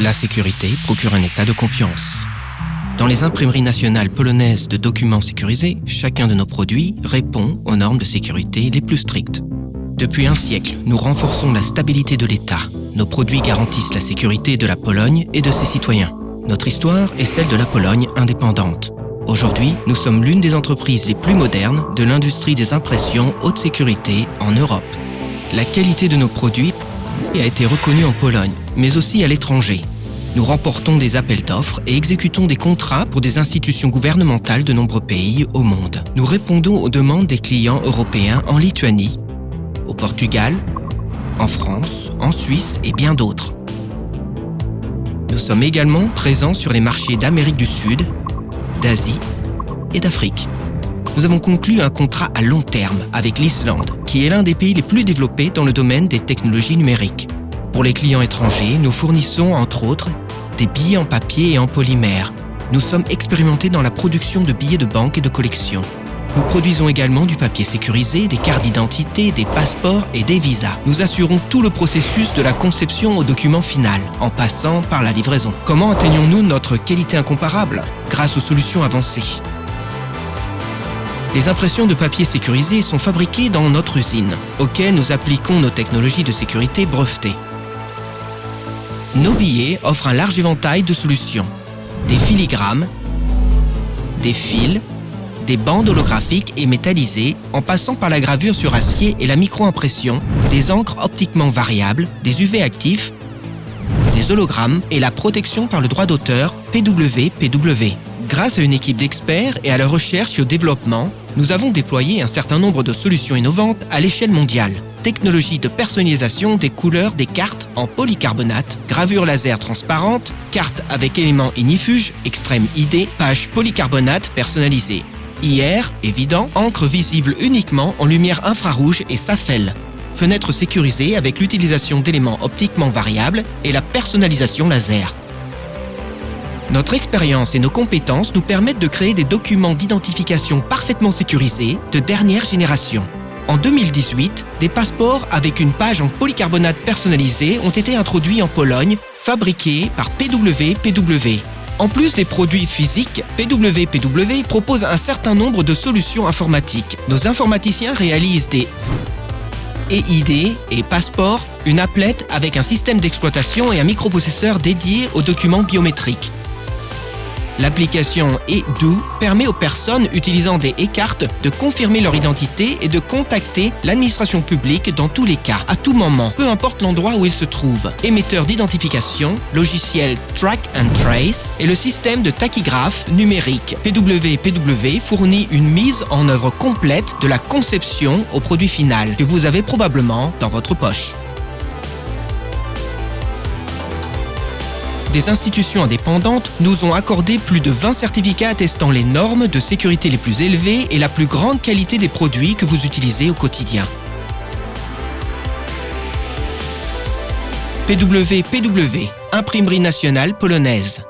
La sécurité procure un état de confiance. Dans les imprimeries nationales polonaises de documents sécurisés, chacun de nos produits répond aux normes de sécurité les plus strictes. Depuis un siècle, nous renforçons la stabilité de l'État. Nos produits garantissent la sécurité de la Pologne et de ses citoyens. Notre histoire est celle de la Pologne indépendante. Aujourd'hui, nous sommes l'une des entreprises les plus modernes de l'industrie des impressions haute sécurité en Europe. La qualité de nos produits a été reconnue en Pologne, mais aussi à l'étranger. Nous remportons des appels d'offres et exécutons des contrats pour des institutions gouvernementales de nombreux pays au monde. Nous répondons aux demandes des clients européens en Lituanie, au Portugal, en France, en Suisse et bien d'autres. Nous sommes également présents sur les marchés d'Amérique du Sud, d'Asie et d'Afrique. Nous avons conclu un contrat à long terme avec l'Islande, qui est l'un des pays les plus développés dans le domaine des technologies numériques. Pour les clients étrangers, nous fournissons, entre autres, des billets en papier et en polymère. Nous sommes expérimentés dans la production de billets de banque et de collection. Nous produisons également du papier sécurisé, des cartes d'identité, des passeports et des visas. Nous assurons tout le processus de la conception au document final, en passant par la livraison. Comment atteignons-nous notre qualité incomparable? Grâce aux solutions avancées. Les impressions de papier sécurisé sont fabriquées dans notre usine, auquel nous appliquons nos technologies de sécurité brevetées. Nos billets offrent un large éventail de solutions. Des filigrammes, des fils, des bandes holographiques et métallisées, en passant par la gravure sur acier et la micro-impression, des encres optiquement variables, des UV actifs, des hologrammes et la protection par le droit d'auteur PWPW. Grâce à une équipe d'experts et à la recherche et au développement, nous avons déployé un certain nombre de solutions innovantes à l'échelle mondiale. Technologie de personnalisation des couleurs des cartes en polycarbonate, gravure laser transparente, cartes avec éléments ignifuges, extrême ID, page polycarbonate personnalisée. IR, évident, encre visible uniquement en lumière infrarouge et SAFEL. Fenêtre sécurisée avec l'utilisation d'éléments optiquement variables et la personnalisation laser. Notre expérience et nos compétences nous permettent de créer des documents d'identification parfaitement sécurisés de dernière génération. En 2018, des passeports avec une page en polycarbonate personnalisée ont été introduits en Pologne, fabriqués par PWPW. En plus des produits physiques, PWPW propose un certain nombre de solutions informatiques. Nos informaticiens réalisent des EID et passeports, une applette avec un système d'exploitation et un microprocesseur dédié aux documents biométriques. L'application eDo permet aux personnes utilisant des e-cartes de confirmer leur identité et de contacter l'administration publique dans tous les cas, à tout moment, peu importe l'endroit où ils se trouvent. Émetteur d'identification, logiciel Track and Trace et le système de tachygraphe numérique. PWPW fournit une mise en œuvre complète de la conception au produit final que vous avez probablement dans votre poche. Des institutions indépendantes nous ont accordé plus de 20 certificats attestant les normes de sécurité les plus élevées et la plus grande qualité des produits que vous utilisez au quotidien. PWPW, Imprimerie nationale polonaise.